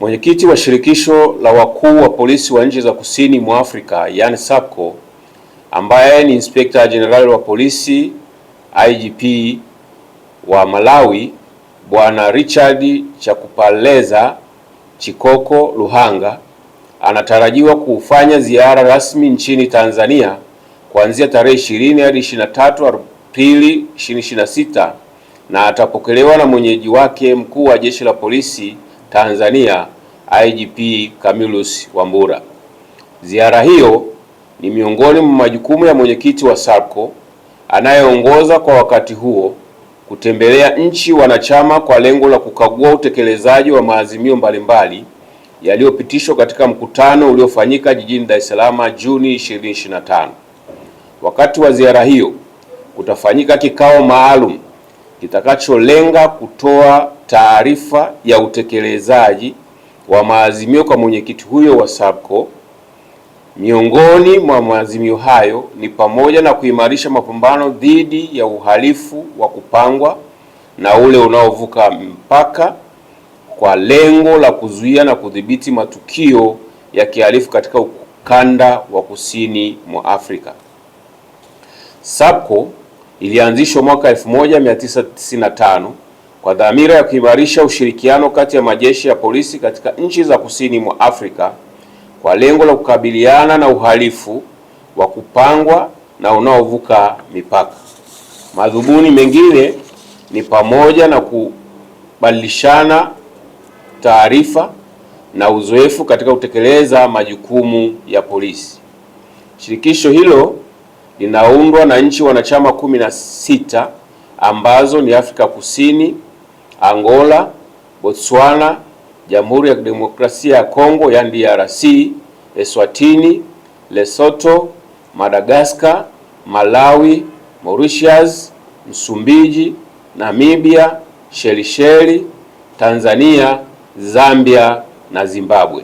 Mwenyekiti wa shirikisho la wakuu wa polisi wa nchi za kusini mwa Afrika, yani SAPCO, ambaye ni Inspector General wa polisi IGP wa Malawi, Bwana Richard Chakupaleza Chikoko Luhanga, anatarajiwa kufanya ziara rasmi nchini Tanzania kuanzia tarehe 20 hadi 23 Aprili 2026 na atapokelewa na mwenyeji wake mkuu wa Jeshi la Polisi Tanzania IGP Camillus Wambura. Ziara hiyo ni miongoni mwa majukumu ya mwenyekiti wa SAPCO anayeongoza kwa wakati huo kutembelea nchi wanachama kwa lengo la kukagua utekelezaji wa maazimio mbalimbali yaliyopitishwa katika mkutano uliofanyika jijini Dar es Salaam Juni 2025. Wakati wa ziara hiyo kutafanyika kikao maalum kitakacholenga kutoa taarifa ya utekelezaji wa maazimio kwa mwenyekiti huyo wa SAPCO. Miongoni mwa maazimio hayo ni pamoja na kuimarisha mapambano dhidi ya uhalifu wa kupangwa na ule unaovuka mpaka kwa lengo la kuzuia na kudhibiti matukio ya kihalifu katika ukanda wa kusini mwa Afrika. SAPCO ilianzishwa mwaka 1995 kwa dhamira ya kuimarisha ushirikiano kati ya majeshi ya polisi katika nchi za kusini mwa Afrika kwa lengo la kukabiliana na uhalifu wa kupangwa na unaovuka mipaka. Madhumuni mengine ni pamoja na kubadilishana taarifa na uzoefu katika kutekeleza majukumu ya polisi. Shirikisho hilo linaundwa na nchi wanachama 16 ambazo ni Afrika Kusini, Angola, Botswana, Jamhuri ya Demokrasia ya Kongo yani DRC, Eswatini, Lesotho, Madagascar, Malawi, Mauritius, Msumbiji, Namibia, Shelisheli, Tanzania, Zambia na Zimbabwe.